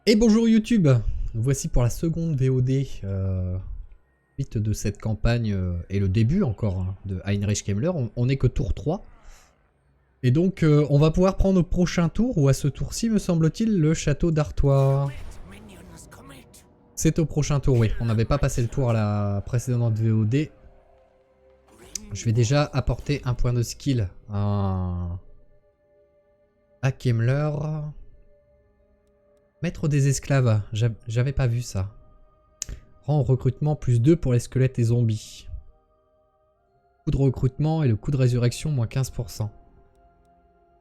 Et bonjour YouTube. Nous voici pour la seconde VOD suite de cette campagne et le début encore hein, de Heinrich Kemmler. On n'est que tour 3. Et donc on va pouvoir prendre au prochain tour, ou à ce tour-ci me semble-t-il, le château d'Artois. C'est au prochain tour, oui. On n'avait pas passé le tour à la précédente VOD. Je vais déjà apporter un point de skill à Kemmler. Maître des esclaves, j'avais pas vu ça. Rang recrutement plus 2 pour les squelettes et zombies. Coût de recrutement et le coût de résurrection moins 15%.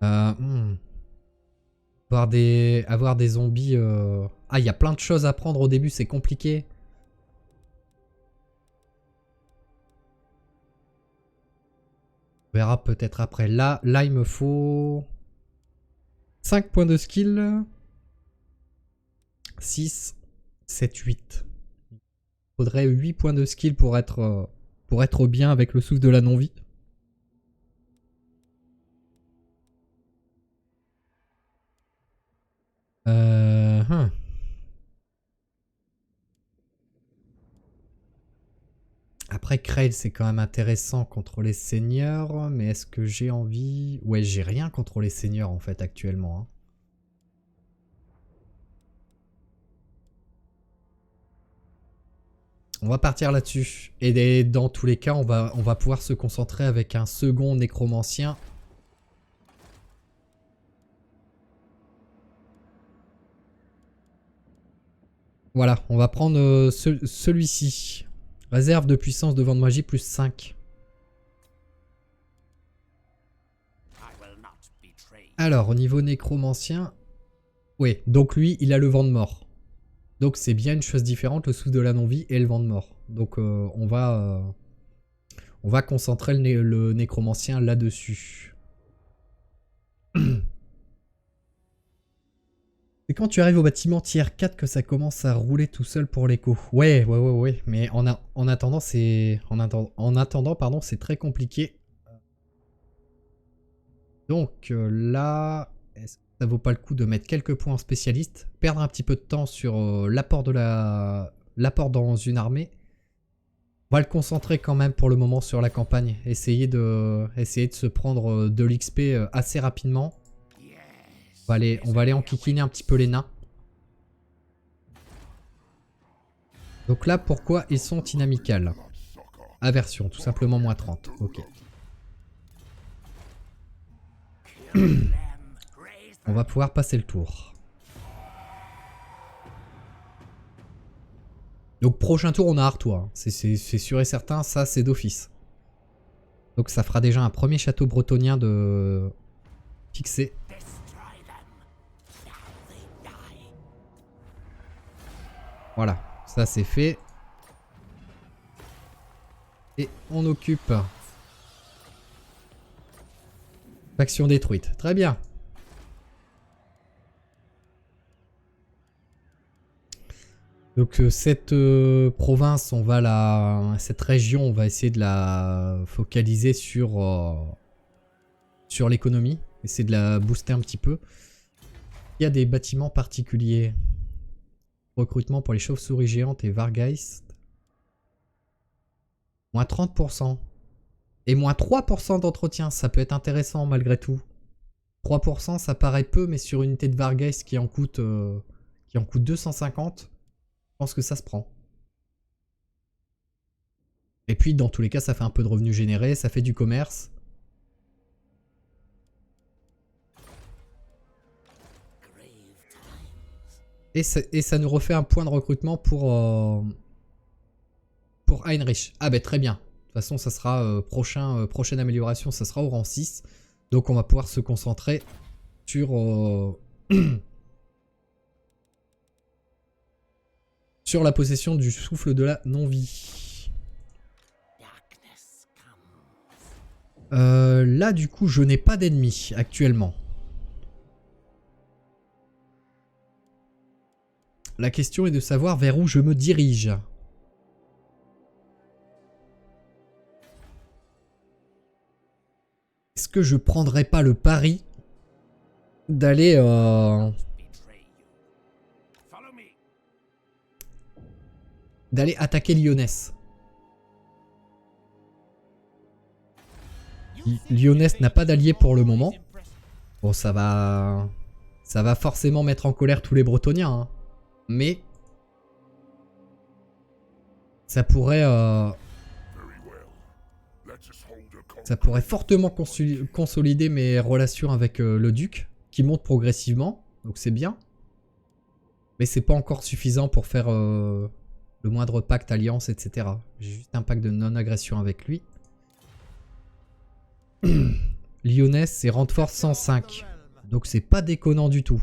Avoir des zombies... Ah, il y a plein de choses à prendre au début, c'est compliqué. On verra peut-être après. Là, il me faut... 5 points de skill. 6, 7, 8. Il faudrait 8 points de skill pour être bien avec le souffle de la non-vie. Après, Krail, c'est quand même intéressant contre les seigneurs. Mais est-ce que j'ai envie... Ouais, j'ai rien contre les seigneurs en fait actuellement. Hein. On va partir là-dessus. Et dans tous les cas, on va pouvoir se concentrer avec un second nécromancien. Voilà, on va prendre celui-ci. Réserve de puissance de vent de magie plus 5. Alors, au niveau nécromancien... Oui, donc lui, il a le vent de mort. Donc c'est bien une chose différente, le souffle de la non-vie et le vent de mort. Donc on va concentrer le nécromancien là-dessus. C'est quand tu arrives au bâtiment tiers 4 que ça commence à rouler tout seul pour l'écho. Ouais. Mais en attendant, c'est pardon, c'est très compliqué. Donc là, est-ce que ça vaut pas le coup de mettre quelques points en spécialiste, perdre un petit peu de temps sur l'apport dans une armée. On va le concentrer quand même pour le moment sur la campagne. Essayer de se prendre de l'XP assez rapidement. On va aller enquiquiner un petit peu les nains. Donc là, pourquoi ils sont inamicales? Aversion, tout simplement moins 30. Ok. On va pouvoir passer le tour. Donc prochain tour, on a Artois. Hein. C'est sûr et certain, ça c'est d'office. Donc ça fera déjà un premier château bretonien de fixé. Voilà, ça c'est fait. Et on occupe. Faction détruite. Très bien. Donc cette province, cette région, on va essayer de la focaliser sur l'économie. Essayer de la booster un petit peu. Il y a des bâtiments particuliers. Recrutement pour les chauves-souris géantes et Vargeist. Moins 30%. Et moins 3% d'entretien. Ça peut être intéressant malgré tout. 3% ça paraît peu, mais sur une unité de Vargeist qui en coûte 250, je pense que ça se prend. Et puis dans tous les cas, ça fait un peu de revenus générés, ça fait du commerce. Et ça nous refait un point de recrutement pour Heinrich. Ah ben très bien. De toute façon, ça sera prochaine amélioration, ça sera au rang 6. Donc on va pouvoir se concentrer sur sur la possession du souffle de la non-vie. Là du coup, je n'ai pas d'ennemis actuellement. La question est de savoir vers où je me dirige. Est-ce que je prendrais pas le pari d'aller d'aller attaquer Lyonès. Lyonès n'a pas d'allié pour le moment. Bon, ça va forcément mettre en colère tous les Bretoniens, hein. Mais ça pourrait fortement consolider mes relations avec le duc, qui monte progressivement, donc c'est bien. Mais c'est pas encore suffisant pour faire le moindre pacte, alliance, etc. J'ai juste un pacte de non-agression avec lui. Lyonès, c'est rang de force 105. Donc c'est pas déconnant du tout.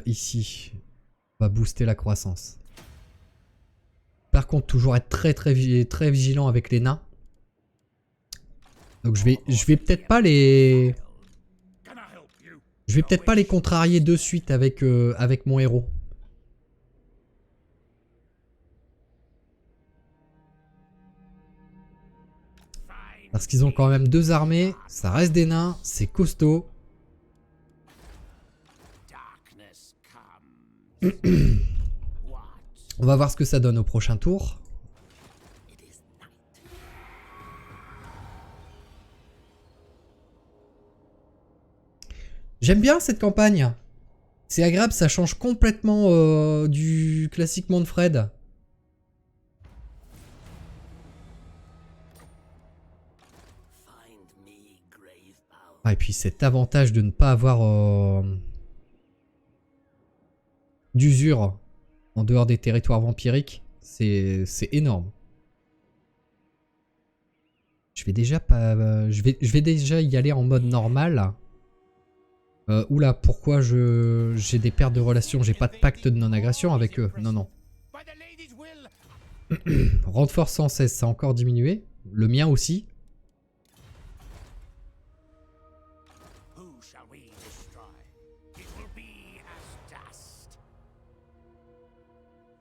Ici, on va booster la croissance. Par contre, toujours être très vigilant avec les nains. Donc je vais peut-être pas les... Je vais peut-être pas les contrarier de suite avec, avec mon héros. Parce qu'ils ont quand même 2 armées, ça reste des nains, c'est costaud. On va voir ce que ça donne au prochain tour. J'aime bien cette campagne. C'est agréable, ça change complètement du classique Manfred. Ah, et puis cet avantage de ne pas avoir d'usure en dehors des territoires vampiriques, c'est énorme. Je vais déjà pas, je vais déjà y aller en mode normal. Oula, pourquoi j'ai des pertes de relations? J'ai pas de pacte de non-agression avec eux. Non, non. Rang de force 116, ça a encore diminué. Le mien aussi.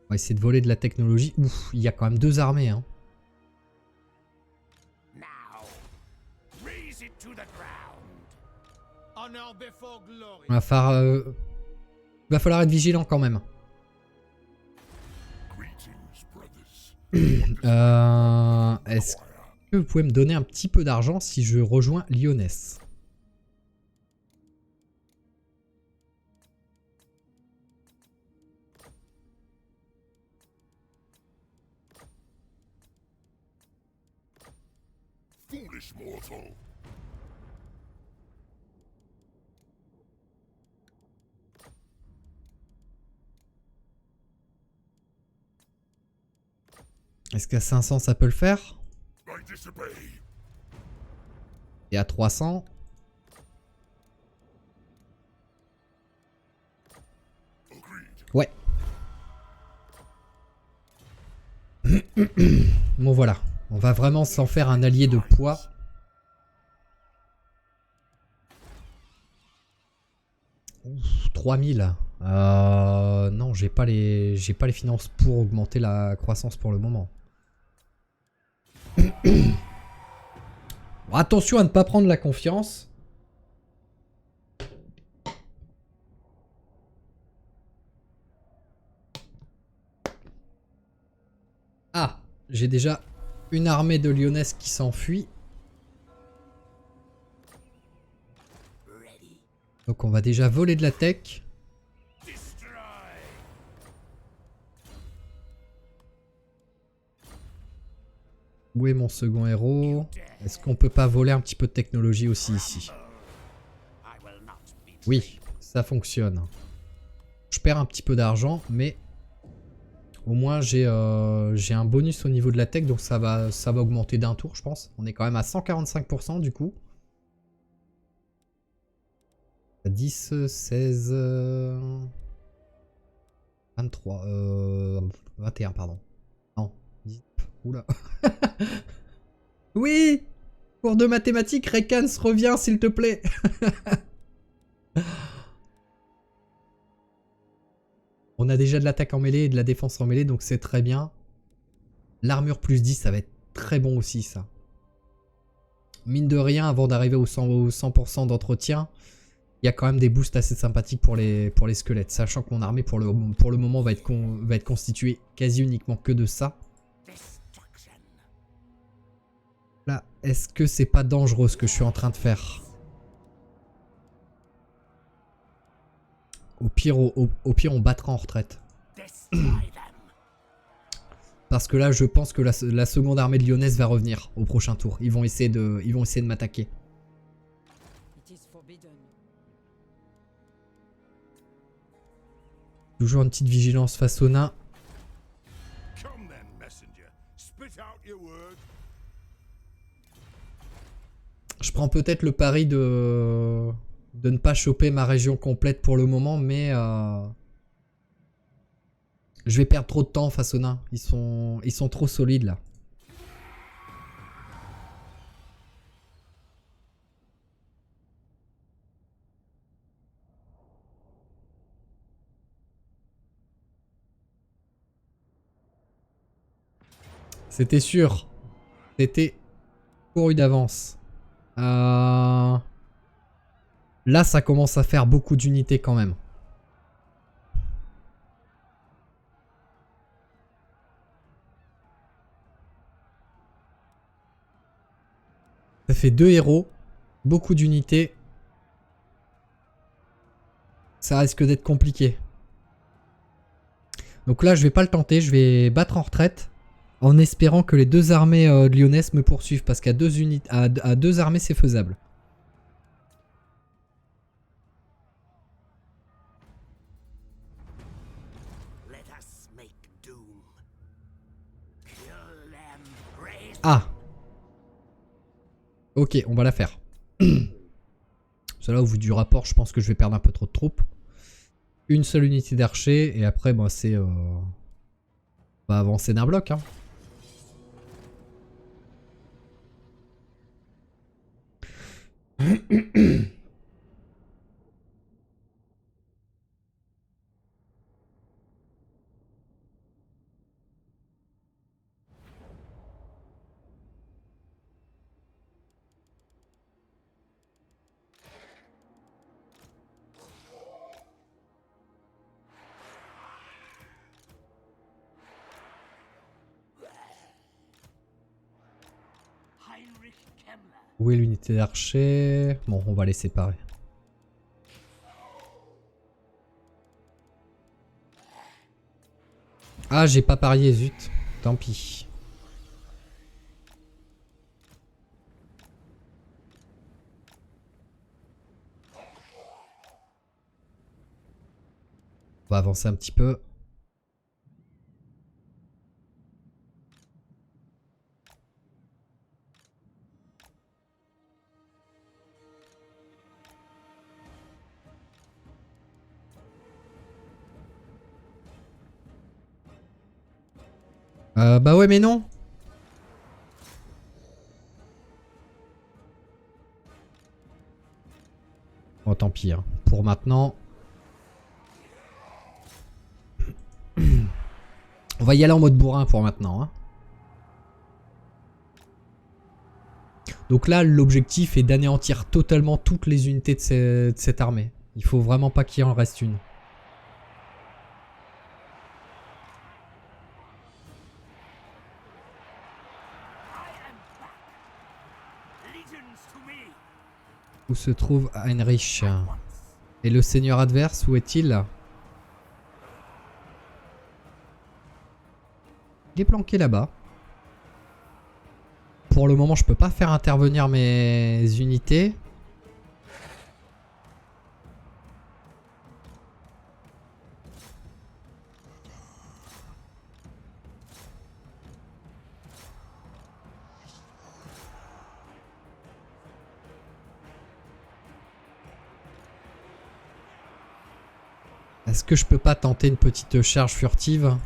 On va essayer de voler de la technologie. Ouf, il y a quand même 2 armées, hein. Va falloir être vigilant quand même. Est-ce que vous pouvez me donner un petit peu d'argent si je rejoins Lyonès? Est-ce qu'à 500 ça peut le faire? Et à 300? Ouais. Bon voilà. On va vraiment s'en faire un allié de poids. Ouf, 3000. Non, j'ai pas les finances pour augmenter la croissance pour le moment. Bon, attention à ne pas prendre la confiance. Ah, j'ai déjà une armée de Lyonès qui s'enfuit. Donc on va déjà voler de la tech. Où est mon second héros? Est-ce qu'on peut pas voler un petit peu de technologie aussi ici? Oui, ça fonctionne. Je perds un petit peu d'argent, mais au moins j'ai un bonus au niveau de la tech, donc ça va augmenter d'un tour, je pense. On est quand même à 145% du coup. 10, 16... 23... 21, pardon. Non, 10... Oula. Oui! Cours de mathématiques, Rekans, reviens s'il te plaît. On a déjà de l'attaque en mêlée et de la défense en mêlée, donc c'est très bien. L'armure plus 10, ça va être très bon aussi, ça. mine de rien, avant d'arriver au 100% d'entretien, il y a quand même des boosts assez sympathiques pour les squelettes. Sachant que mon armée, pour le moment, va être constituée quasi uniquement que de ça. Là, est-ce que c'est pas dangereux ce que je suis en train de faire? Au pire, on battra en retraite. Parce que là, je pense que la seconde armée de lyonnaise va revenir au prochain tour. Ils vont essayer de m'attaquer. Toujours une petite vigilance face aux nains. Je prends peut-être le pari de ne pas choper ma région complète pour le moment, mais je vais perdre trop de temps face aux nains. Ils sont trop solides là. C'était sûr. C'était couru d'avance. Là, ça commence à faire beaucoup d'unités quand même. Ça fait 2 héros. Beaucoup d'unités. Ça risque d'être compliqué. Donc là, je vais pas le tenter. Je vais battre en retraite. En espérant que les deux armées lyonnaises me poursuivent. Parce qu'à deux armées, c'est faisable. Ah. Ok, on va la faire. Cela au vu du rapport, je pense que je vais perdre un peu trop de troupes. Une seule unité d'archer. Et après, bah, c'est... on va avancer d'un bloc. Hein. Où est l'unité d'archer? Bon, on va les séparer. Ah, j'ai pas parié, zut. Tant pis. On va avancer un petit peu. Bah ouais, mais non. Bon, tant pis. Hein. Pour maintenant. On va y aller en mode bourrin pour maintenant. Hein. Donc là, l'objectif est d'anéantir totalement toutes les unités de cette armée. Il faut vraiment pas qu'il en reste une. Où se trouve Heinrich? Et le seigneur adverse, où est-il? Il est planqué là-bas. Pour le moment, je peux pas faire intervenir mes unités. Est-ce que je peux pas tenter une petite charge furtive?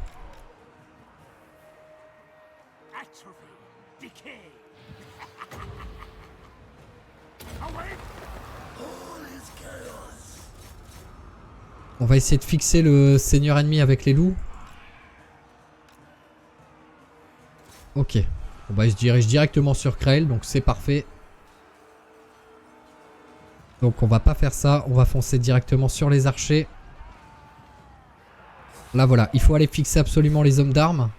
On va essayer de fixer le seigneur ennemi avec les loups. Ok. Bon bah il se dirige directement sur Krael, donc c'est parfait. Donc on va pas faire ça, on va foncer directement sur les archers. Là voilà, il faut aller fixer absolument les hommes d'armes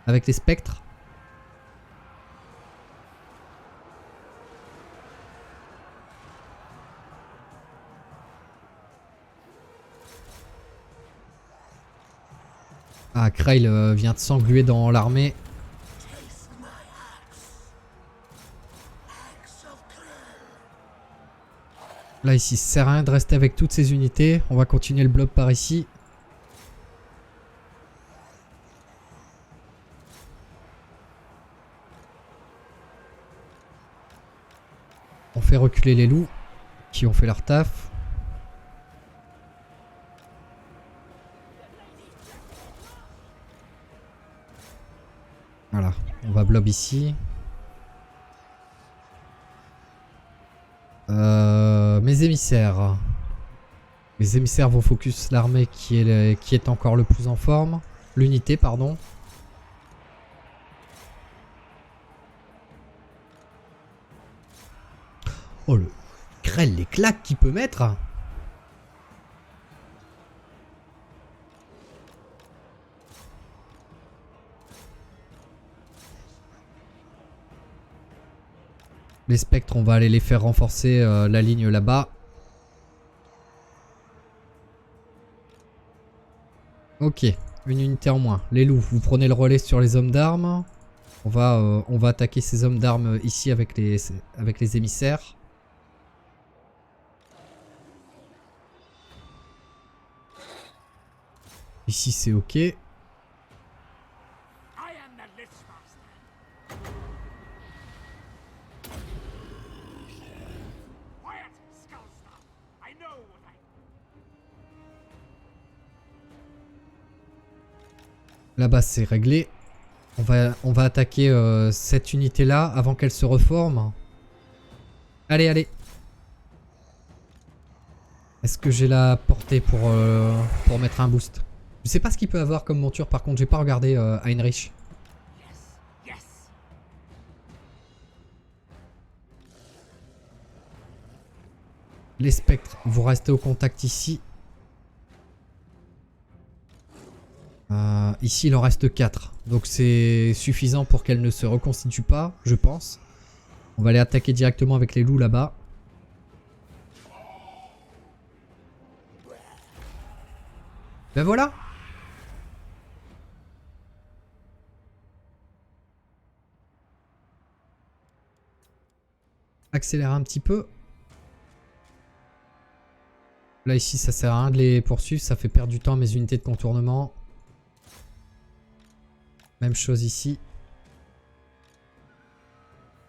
avec les spectres. Ah, Krail vient de s'engluer dans l'armée. Là ici, ça sert à rien de rester avec toutes ces unités. On va continuer le blob par ici. On fait reculer les loups qui ont fait leur taf. Voilà, on va blob ici. Mes émissaires. Les émissaires vont focus l'armée qui est encore le plus en forme. L'unité, pardon. Oh le grêle, les claques qu'il peut mettre. Les spectres, on va aller les faire renforcer la ligne là-bas. Ok, une unité en moins. Les loups, vous prenez le relais sur les hommes d'armes. On va attaquer ces hommes d'armes ici avec les émissaires. Ici c'est ok. Là-bas c'est réglé. On va attaquer cette unité là avant qu'elle se reforme. Allez, allez. Est-ce que j'ai la portée pour mettre un boost? Je sais pas ce qu'il peut avoir comme monture par contre, j'ai pas regardé Heinrich. Les spectres, vous restez au contact ici. Ici il en reste 4. Donc c'est suffisant pour qu'elle ne se reconstitue pas, je pense. On va aller attaquer directement avec les loups là-bas. Ben voilà. Accélérer un petit peu. Là ici ça sert à rien de les poursuivre, ça fait perdre du temps à mes unités de contournement. Même chose ici.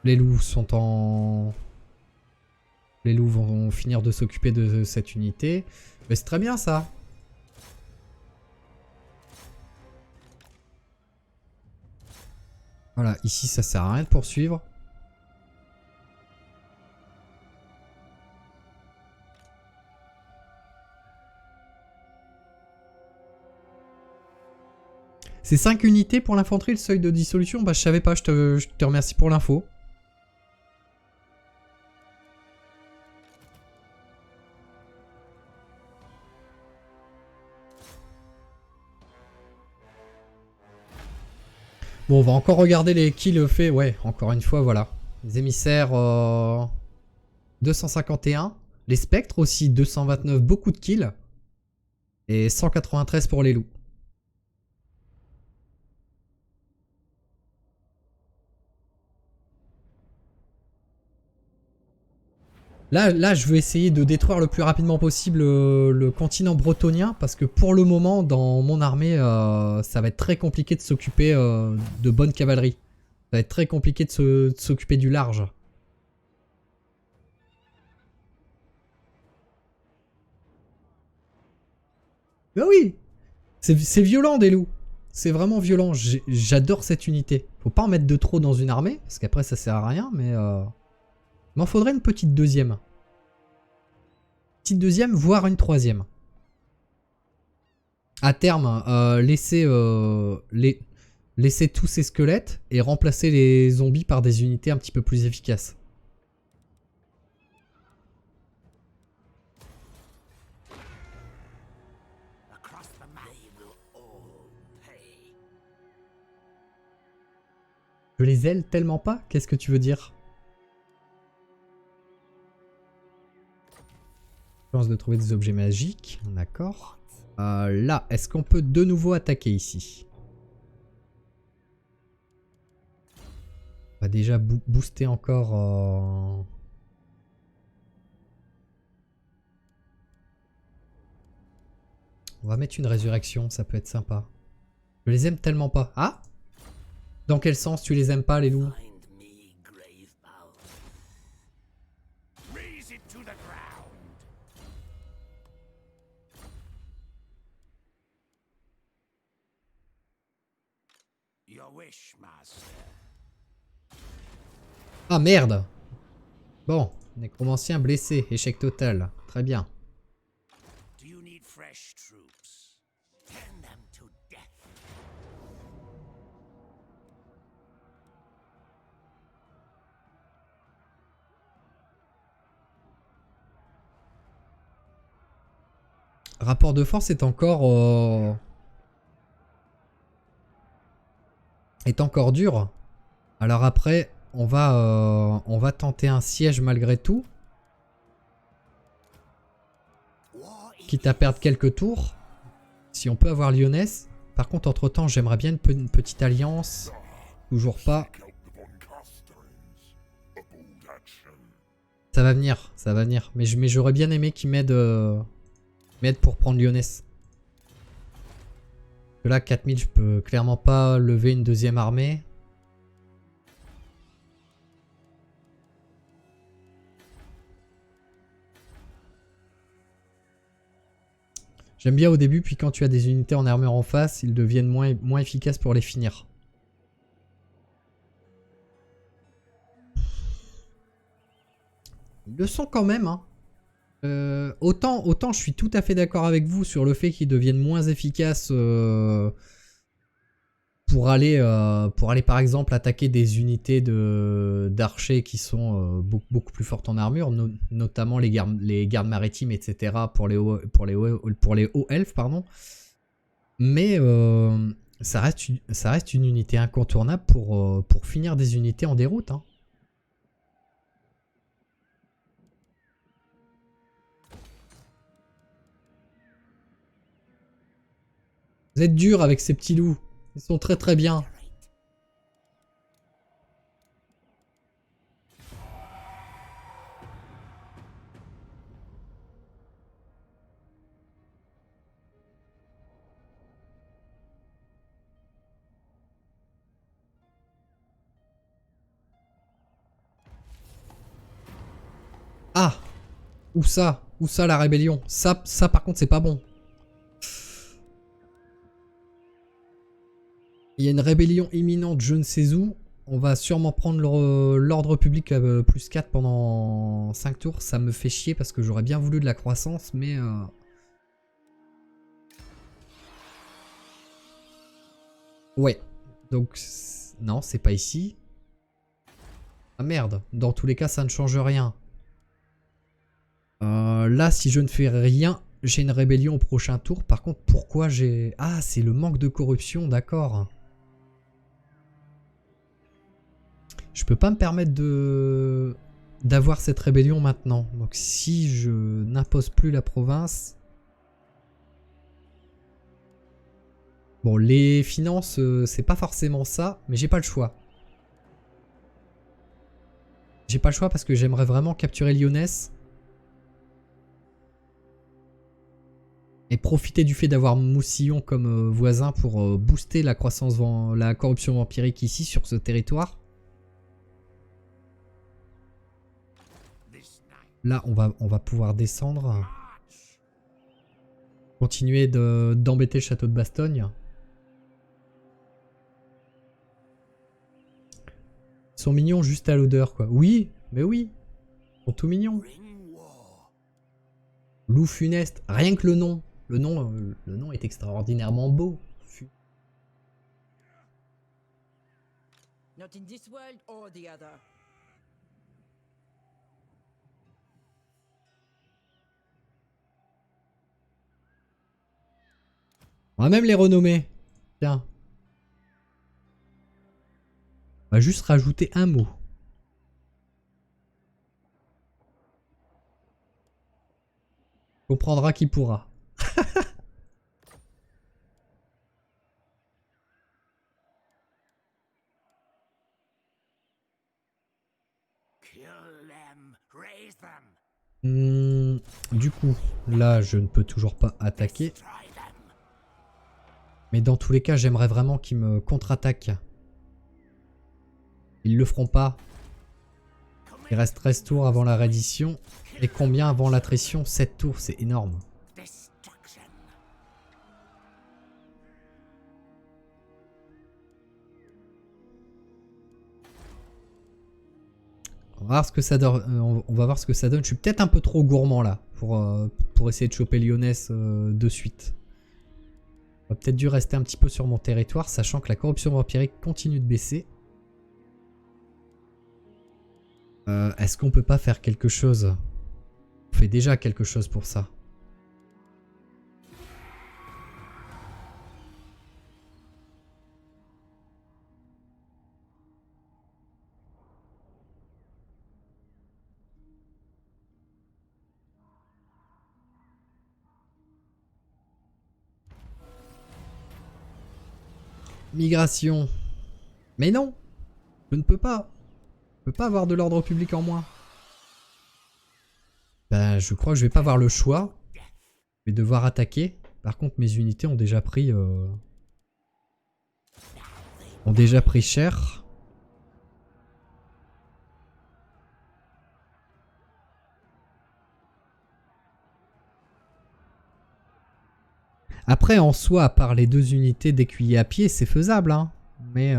Les loups sont en... Les loups vont finir de s'occuper de cette unité. Mais c'est très bien ça. Voilà, ici ça sert à rien de poursuivre. C'est 5 unités pour l'infanterie, le seuil de dissolution. Bah je savais pas, je te remercie pour l'info. Bon, on va encore regarder les kills faits. Ouais, encore une fois, voilà. Les émissaires 251. Les spectres aussi 229, beaucoup de kills. Et 193 pour les loups. Là, je veux essayer de détruire le plus rapidement possible le continent bretonien. Parce que pour le moment, dans mon armée, ça va être très compliqué de s'occuper de bonne cavalerie. Ça va être très compliqué de s'occuper du large. Bah oui, c'est violent des loups. C'est vraiment violent. J'adore cette unité. Faut pas en mettre de trop dans une armée. Parce qu'après, ça sert à rien. Mais il m'en faudrait une petite deuxième. Petite deuxième, voire une troisième. À terme, laisser tous ces squelettes et remplacer les zombies par des unités un petit peu plus efficaces. Je les aile tellement pas? Qu'est-ce que tu veux dire? Chance de trouver des objets magiques. D'accord. Là, est-ce qu'on peut de nouveau attaquer ici? On va déjà booster encore... On va mettre une résurrection, ça peut être sympa. Je les aime tellement pas. Ah? Dans quel sens tu les aimes pas, les loups? Ah merde! Bon, nécromancien blessé, échec total. Très bien. Rapport de force est encore dur. Alors après, on va tenter un siège malgré tout. Quitte à perdre quelques tours. Si on peut avoir Lyonesse. Par contre, entre temps, j'aimerais bien une petite alliance. Toujours pas. Ça va venir, ça va venir. Mais j'aurais bien aimé qu'il m'aide pour prendre Lyonesse. Là, 4000, je peux clairement pas lever une deuxième armée. J'aime bien au début, puis quand tu as des unités en armure en face, ils deviennent moins efficaces pour les finir. Ils le sont quand même, hein. Autant je suis tout à fait d'accord avec vous sur le fait qu'ils deviennent moins efficaces pour aller par exemple attaquer des unités d'archers qui sont beaucoup plus fortes en armure, notamment les gardes maritimes, etc. pour les hauts elfes, pardon. Mais ça reste une unité incontournable pour finir des unités en déroute, hein. Vous êtes dur avec ces petits loups. Ils sont très très bien. Ah! Où ça? Où ça la rébellion? Ça par contre c'est pas bon. Il y a une rébellion imminente je ne sais où. On va sûrement prendre l'ordre public plus 4 pendant 5 tours. Ça me fait chier parce que j'aurais bien voulu de la croissance, mais... Ouais. Donc, non, c'est pas ici. Ah merde. Dans tous les cas, ça ne change rien. Là, si je ne fais rien, j'ai une rébellion au prochain tour. Par contre, pourquoi j'ai... Ah, c'est le manque de corruption, d'accord. Je peux pas me permettre d'avoir cette rébellion maintenant. Donc si je n'impose plus la province... Bon, les finances, c'est pas forcément ça, mais j'ai pas le choix. J'ai pas le choix parce que j'aimerais vraiment capturer Lyonesse. Et profiter du fait d'avoir Moussillon comme voisin pour booster la la corruption vampirique ici sur ce territoire. Là, on va pouvoir descendre. Continuer d'embêter le château de Bastogne. Ils sont mignons juste à l'odeur, quoi. Oui, mais oui. Ils sont tout mignons. Loup funeste. Rien que le nom. Le nom est extraordinairement beau. Not in this world or the other. On va même les renommer. Tiens. On va juste rajouter un mot. Comprendra qui pourra. Du coup, là, je ne peux toujours pas attaquer. Mais dans tous les cas, j'aimerais vraiment qu'ils me contre-attaquent. Ils le feront pas. Il reste 13 tours avant la reddition. Et combien avant l'attrition? 7 tours, c'est énorme. On va voir ce que ça donne. On va voir ce que ça donne. Je suis peut-être un peu trop gourmand là pour essayer de choper Lyonès de suite. On va peut-être dû rester un petit peu sur mon territoire, sachant que la corruption vampirique continue de baisser. Est-ce qu'on peut pas faire quelque chose? On fait déjà quelque chose pour ça. Migration. Mais non, je ne peux pas. Je peux pas avoir de l'ordre public en moins. Ben, je crois que je vais pas avoir le choix. Je vais devoir attaquer. Par contre, mes unités ont déjà pris cher. Après, en soi, à part les 2 unités d'écuyer à pied, c'est faisable, hein. Mais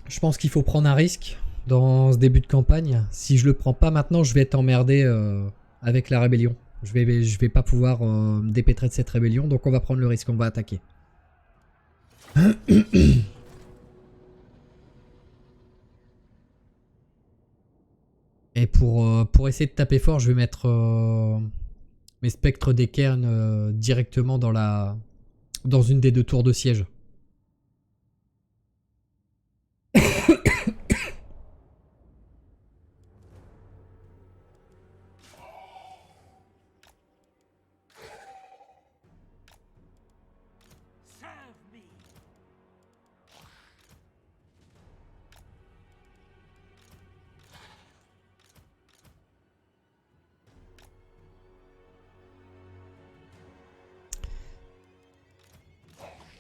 je pense qu'il faut prendre un risque dans ce début de campagne. Si je le prends pas maintenant, je vais être emmerdé avec la rébellion. Je vais pas pouvoir me dépêtrer de cette rébellion, donc on va prendre le risque, on va attaquer. Et pour essayer de taper fort, je vais mettre mes spectres des cairns directement dans une des 2 tours de siège.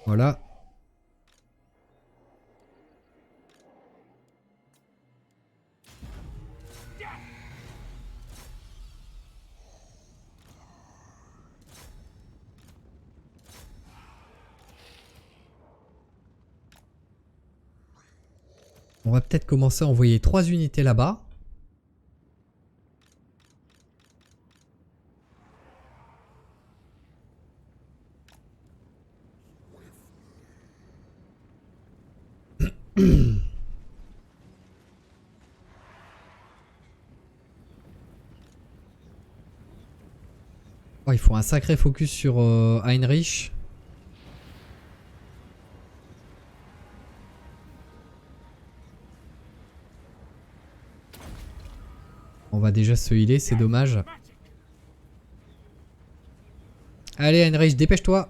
Voilà. On va peut-être commencer à envoyer 3 unités là-bas. Oh, il faut un sacré focus sur Heinrich. On va déjà se healer, c'est dommage. Allez Heinrich, dépêche-toi.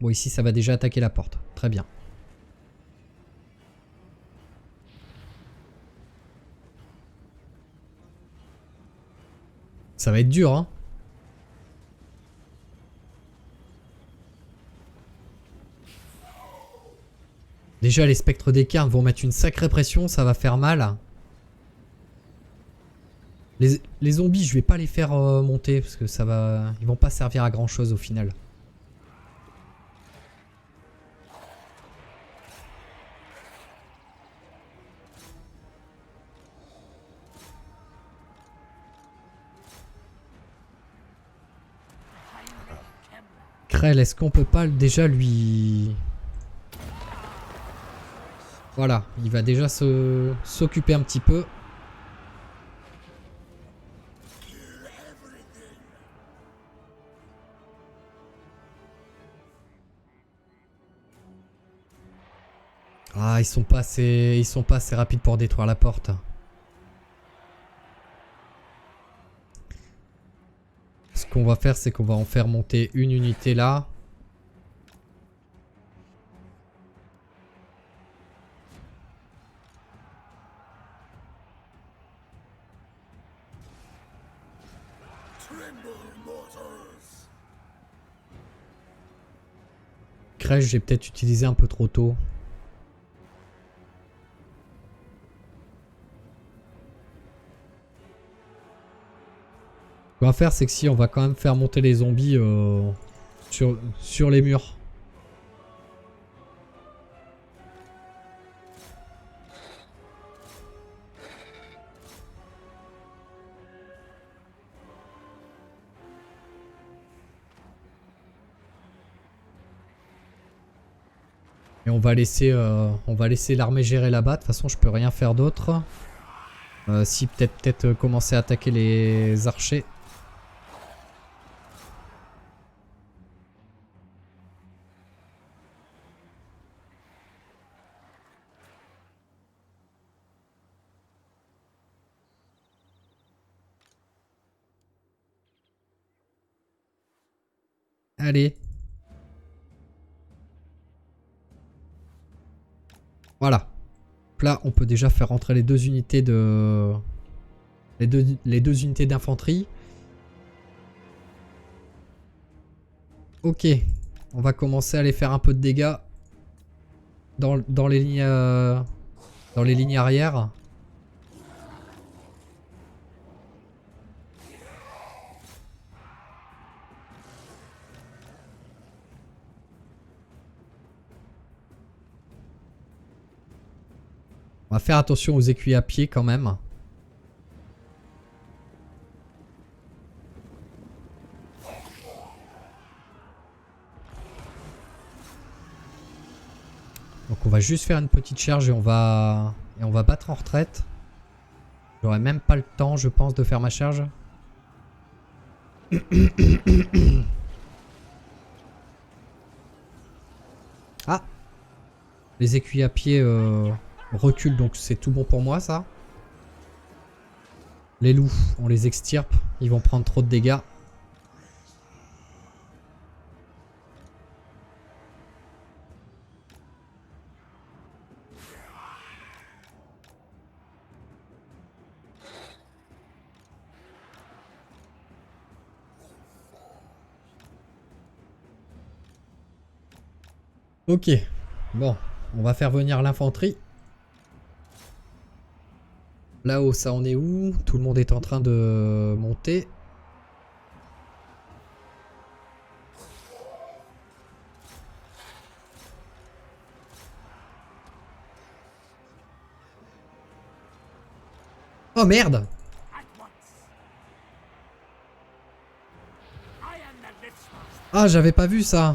Bon, ici ça va déjà attaquer la porte. Très bien. Ça va être dur, hein. Déjà, les spectres des cairns vont mettre une sacrée pression, ça va faire mal. Les zombies, je vais pas les faire monter parce que ça va, ils vont pas servir à grand chose au final. Krell, est-ce qu'on peut pas déjà lui... Voilà, il va déjà s'occuper un petit peu. Ah, ils sont pas assez rapides pour détruire la porte. Ce qu'on va faire, c'est qu'on va en faire monter une unité là. Crèche, j'ai peut-être utilisé un peu trop tôt. Ce qu'on va faire, c'est que si on va quand même faire monter les zombies sur les murs. Et on va laisser l'armée gérer là-bas. De toute façon, je peux rien faire d'autre. Si peut-être commencer à attaquer les archers. Allez. Voilà. Là, on peut déjà faire rentrer les deux unités de... Les deux unités d'infanterie. Ok. On va commencer à aller faire un peu de dégâts dans les lignes arrière. On va faire attention aux écuyers à pied quand même. Donc on va juste faire une petite charge et on va battre en retraite. J'aurai même pas le temps, je pense, de faire ma charge. Ah, les écuyers à pied reculent, donc c'est tout bon pour moi ça. Les loups, on les extirpe, ils vont prendre trop de dégâts. Ok, bon, on va faire venir l'infanterie. Là-haut, ça en est où? Tout le monde est en train de monter. Oh merde! Ah, j'avais pas vu ça!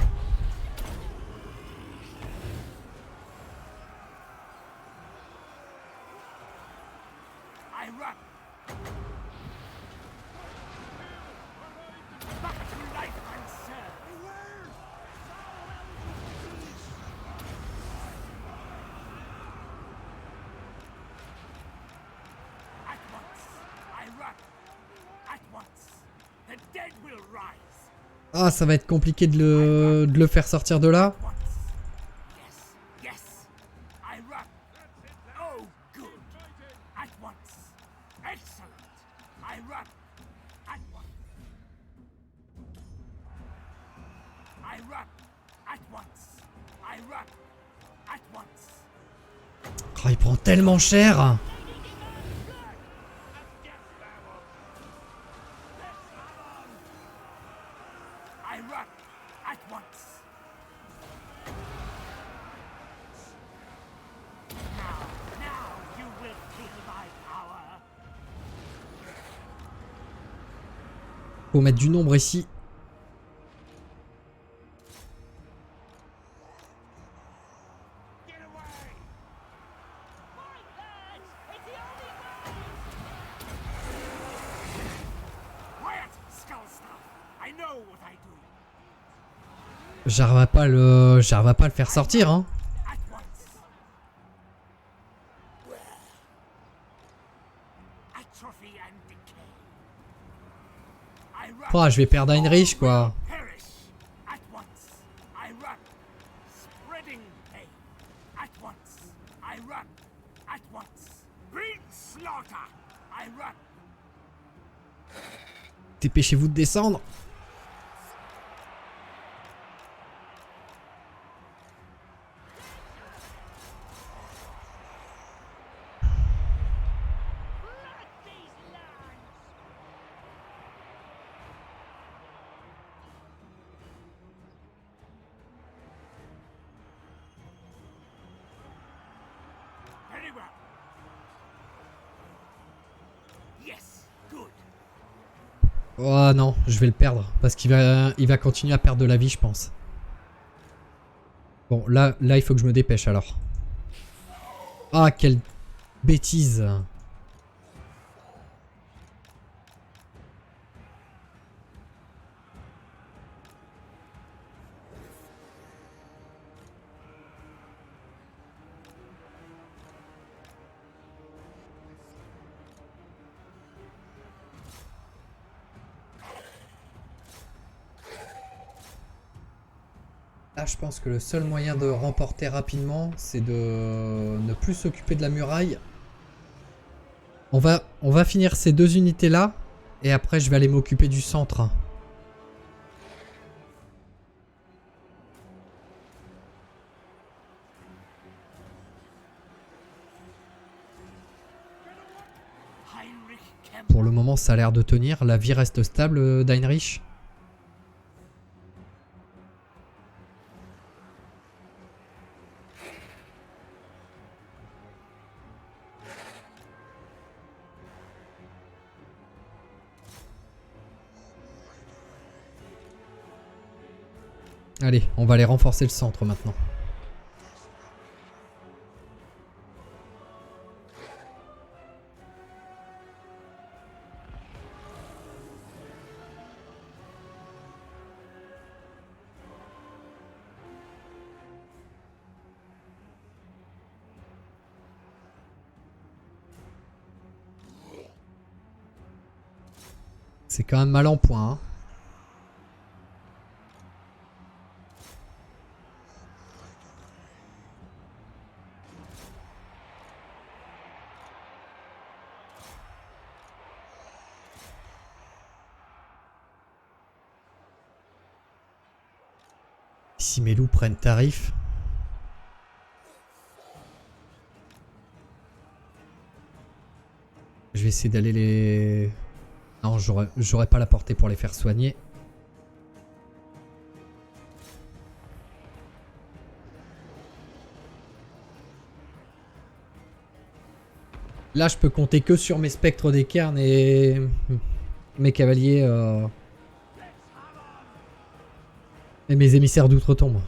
Ah, ça va être compliqué de le faire sortir de là. Oh, il prend tellement cher. Faut mettre du nombre ici. J'arrive à pas le faire sortir, hein. Oh, je vais perdre Heinrich, quoi. Dépêchez-vous de descendre. Oh non, je vais le perdre. Parce qu'il va continuer à perdre de la vie, je pense. Bon, là, il faut que je me dépêche alors. Ah, quelle bêtise. Là, je pense que le seul moyen de remporter rapidement, c'est de ne plus s'occuper de la muraille. On va finir ces deux unités-là, et après, je vais aller m'occuper du centre. Pour le moment, ça a l'air de tenir. La vie reste stable d'Heinrich. Allez, on va aller renforcer le centre maintenant. C'est quand même mal en point, hein. Si mes loups prennent tarif. Je vais essayer d'aller les... Non, j'aurais pas la portée pour les faire soigner. Là, je peux compter que sur mes spectres des cairns et mes cavaliers et mes émissaires d'outre-tombe.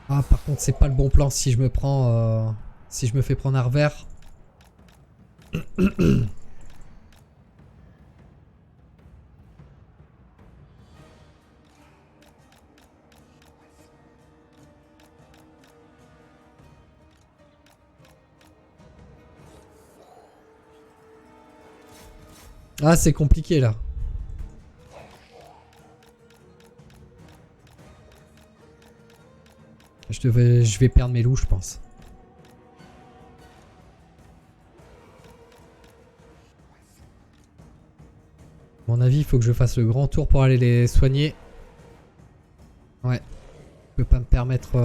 Ah, par contre, c'est pas le bon plan si je me prends... si je me fais prendre un revers. Ah, c'est compliqué là. Je vais perdre mes loups, je pense. À mon avis, il faut que je fasse le grand tour pour aller les soigner. Ouais. Je peux pas me permettre...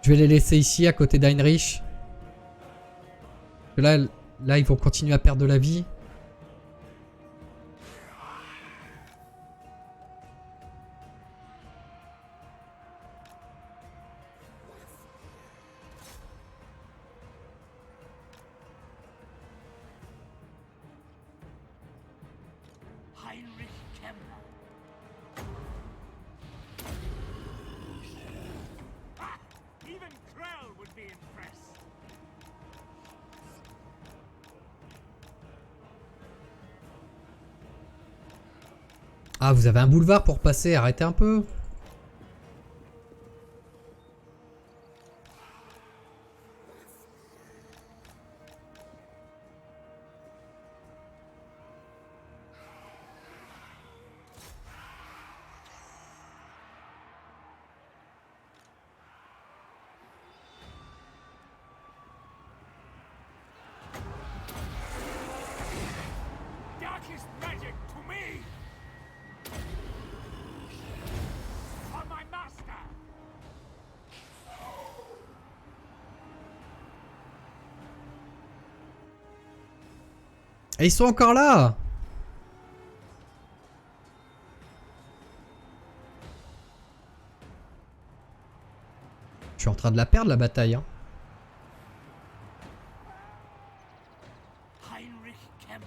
Je vais les laisser ici, à côté d'Heinrich. Là, ils vont continuer à perdre de la vie. Heinrich Kemmler. Ah, even Krell would be impressed. Ah, vous avez un boulevard pour passer, arrêtez un peu. Darkest magic to me! For my master! Et ils sont encore là. Je suis en train de la perdre la bataille. Hein. Heinrich Kemmler.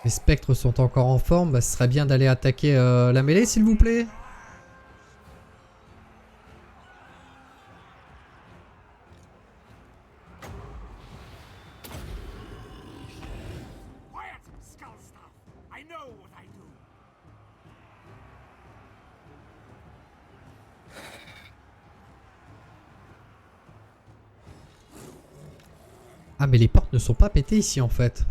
Les spectres sont encore en forme. Bah, ce serait bien d'aller attaquer la mêlée, s'il vous plaît. Quiet, Skullstaff! I know what I do. Ah, mais les portes ne sont pas pétées ici, en fait.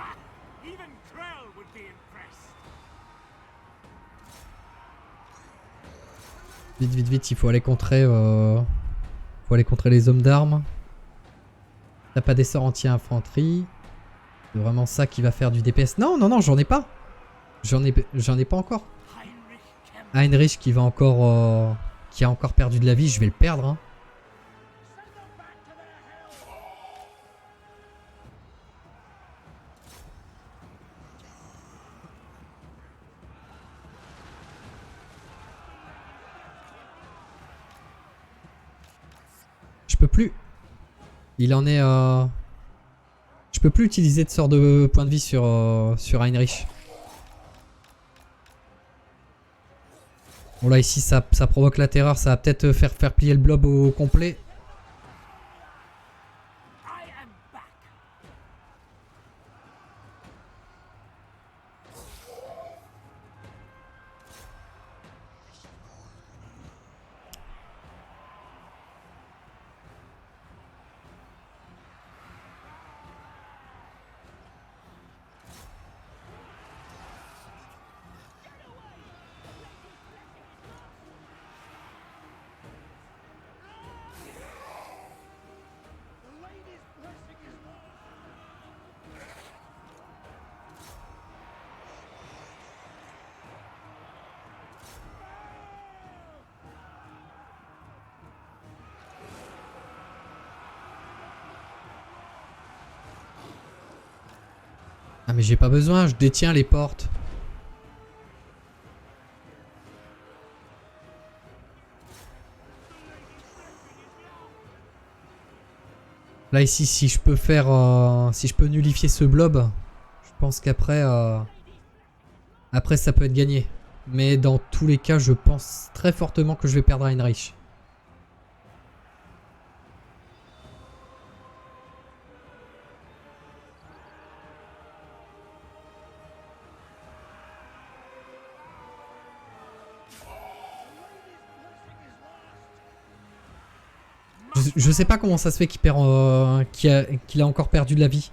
Ah, even Krell would be impressed. Vite, vite, vite, il faut aller contrer, faut aller contrer les hommes d'armes. T'as pas des sorts anti-infanterie. C'est vraiment ça qui va faire du DPS. Non, non, non, j'en ai pas. J'en ai pas encore. Heinrich Kemmler. Heinrich qui va encore, qui a encore perdu de la vie, je vais le perdre. Hein. Je peux plus. Il en est. Je peux plus utiliser de sort de point de vie sur Heinrich. Bon là ici ça provoque la terreur, ça va peut-être faire plier le blob au complet. I am back. Ah mais j'ai pas besoin, je détiens les portes. Là ici si je peux faire, si je peux nullifier ce blob, je pense qu'après, après ça peut être gagné. Mais dans tous les cas je pense très fortement que je vais perdre Heinrich. Je sais pas comment ça se fait qu'il perd, qu'il a encore perdu de la vie.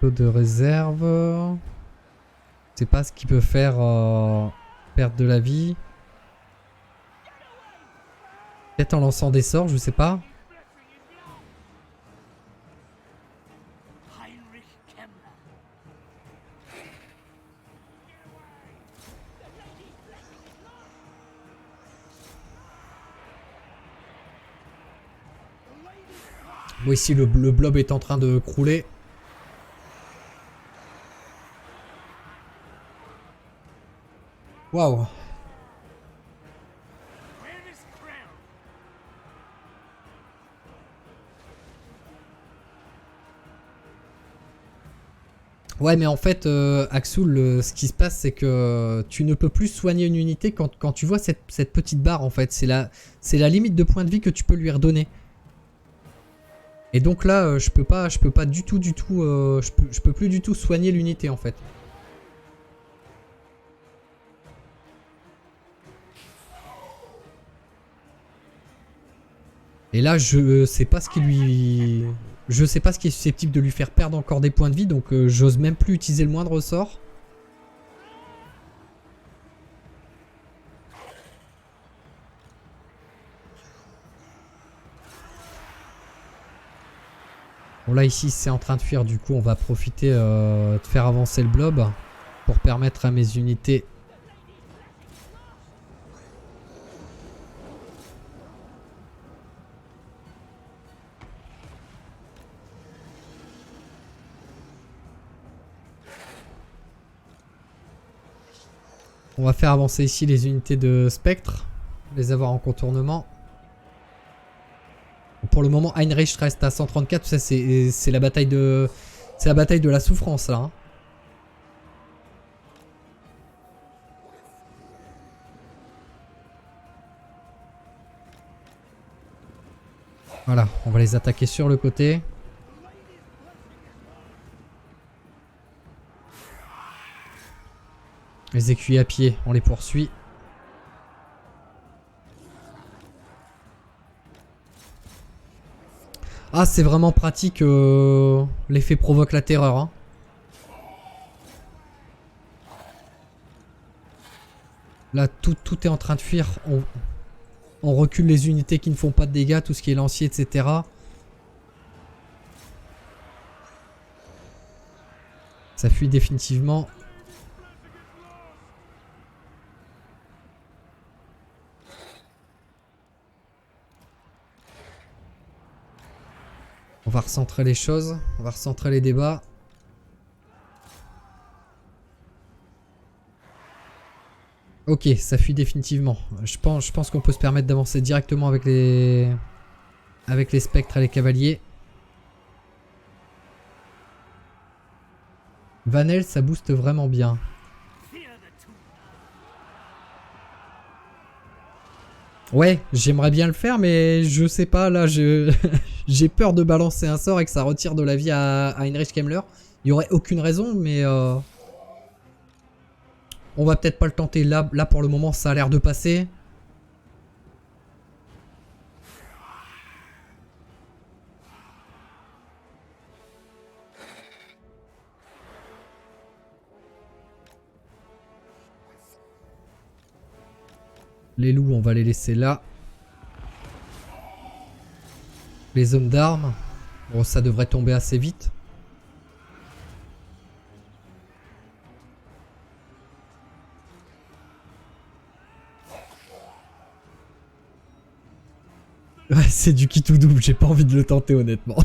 Taux de réserve. Je sais pas ce qu'il peut faire perdre de la vie. Peut-être en lançant des sorts, je sais pas. Bon, ici le blob est en train de crouler. Waouh. Where is Krell? Ouais, mais en fait, Axul, ce qui se passe, c'est que tu ne peux plus soigner une unité quand tu vois cette petite barre, en fait. C'est la limite de points de vie que tu peux lui redonner. Et donc là, je peux pas du tout, je peux plus du tout soigner l'unité, en fait. Et là, je sais pas ce qui lui... Je sais pas ce qui est susceptible de lui faire perdre encore des points de vie, donc j'ose même plus utiliser le moindre sort. Bon là ici c'est en train de fuir, du coup on va profiter de faire avancer le blob pour permettre à mes unités... On va faire avancer ici les unités de spectre, les avoir en contournement. Pour le moment Heinrich reste à 134, ça c'est la bataille de... C'est la bataille de la souffrance là. Hein. Voilà, on va les attaquer sur le côté. Les écuyers à pied, on les poursuit. Ah, c'est vraiment pratique, l'effet provoque la terreur. Hein. Là, tout est en train de fuir. On recule les unités qui ne font pas de dégâts, tout ce qui est lancier, etc. Ça fuit définitivement. On va recentrer les choses. On va recentrer les débats. Ok, ça fuit définitivement. Je pense qu'on peut se permettre d'avancer directement avec les spectres et les cavaliers. Vanel, ça booste vraiment bien. Ouais, j'aimerais bien le faire, mais je sais pas, là, j'ai peur de balancer un sort et que ça retire de la vie à Heinrich Kemmler. Il n'y aurait aucune raison, mais... on va peut-être pas le tenter. Là, pour le moment, ça a l'air de passer. Les loups, on va les laisser là. Les hommes d'armes. Bon, ça devrait tomber assez vite. Ouais, c'est du qui tout double. J'ai pas envie de le tenter, honnêtement.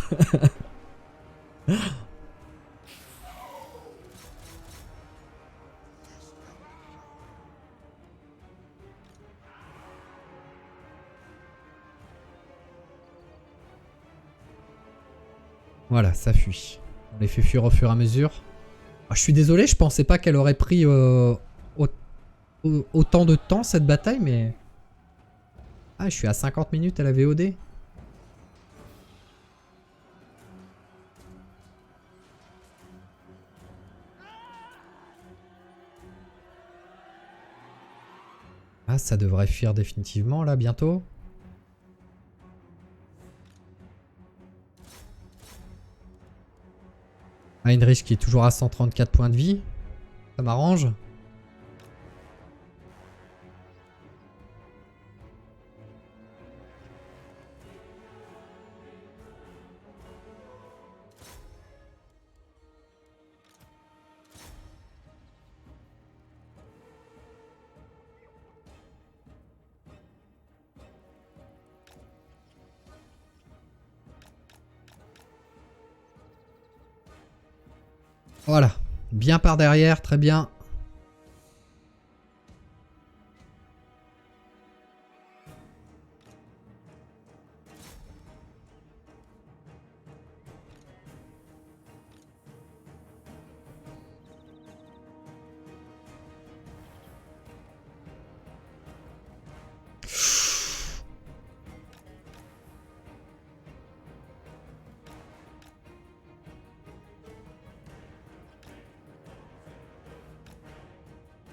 Voilà, ça fuit. On les fait fuir au fur et à mesure. Ah, je suis désolé, je pensais pas qu'elle aurait pris autant de temps cette bataille, mais... Ah, je suis à 50 minutes à la VOD. Ah, ça devrait fuir définitivement là bientôt. Heinrich qui est toujours à 134 points de vie. Ça m'arrange. Voilà. Bien par derrière, très bien.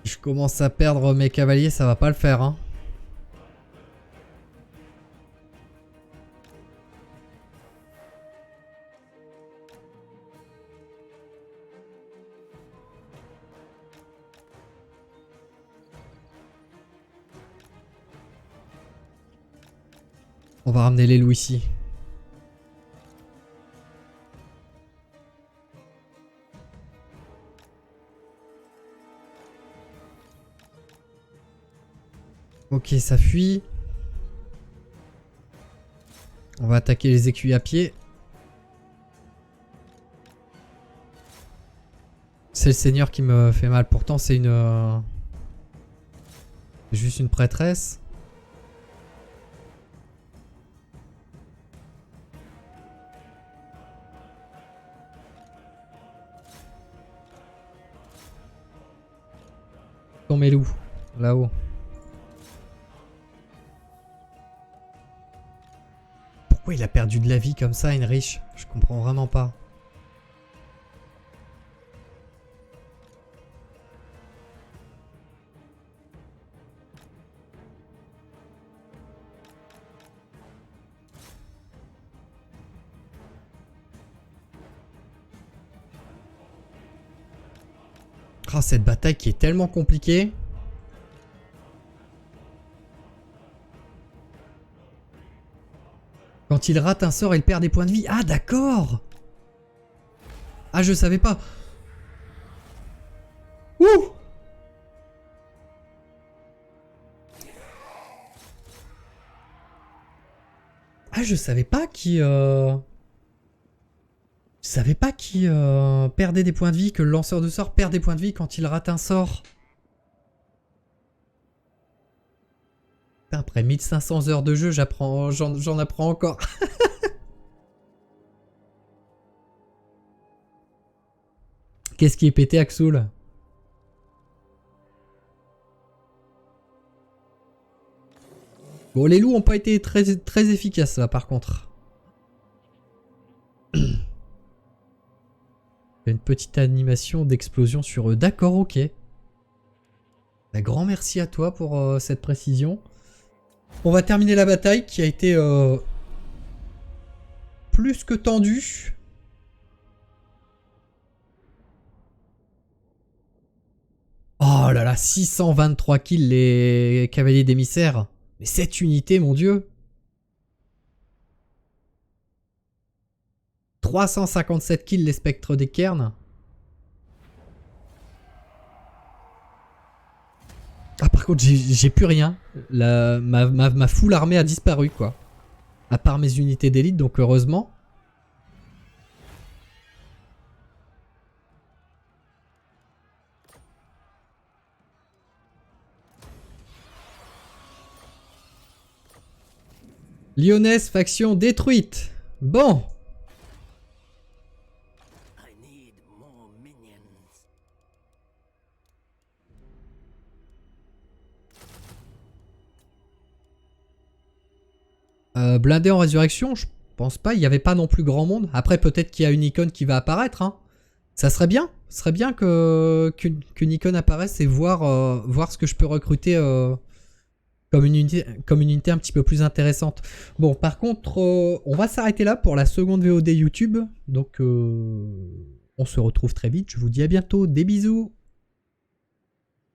Je commence à perdre mes cavaliers, ça va pas le faire, hein. On va ramener les loups ici. Ok, ça fuit. On va attaquer les écuyers à pied. C'est le seigneur qui me fait mal. Pourtant, c'est une... juste une prêtresse. Sont mes loups, là-haut. Pourquoi il a perdu de la vie comme ça, Heinrich? Je comprends vraiment pas. Oh, cette bataille qui est tellement compliquée. Quand il rate un sort, il perd des points de vie. Ah, d'accord. Ah, je savais pas. Ouh. Ah, je savais pas qui... Je savais pas qui perdait des points de vie, que le lanceur de sort perd des points de vie quand il rate un sort. Putain, après 1500 heures de jeu, j'en apprends encore. Qu'est-ce qui est pété, Axoul? Bon, les loups ont pas été très efficaces là, par contre. Il y a une petite animation d'explosion sur eux. D'accord, ok. Un grand merci à toi pour cette précision. On va terminer la bataille qui a été plus que tendue. Oh là là, 623 kills les cavaliers d'émissaires. Mais cette unité, mon dieu. 357 kills les spectres des cairns. Ah, par contre, j'ai plus rien. Ma full armée a disparu, quoi. À part mes unités d'élite, donc heureusement. Lyonnaise, faction détruite. Bon. Blindé en résurrection, je pense pas. Il n'y avait pas non plus grand monde. Après, peut-être qu'il y a une icône qui va apparaître. Hein. Ça serait bien. Ce serait bien qu'une icône apparaisse et voir ce que je peux recruter comme une unité un petit peu plus intéressante. Bon, par contre, on va s'arrêter là pour la seconde VOD YouTube. Donc, on se retrouve très vite. Je vous dis à bientôt. Des bisous.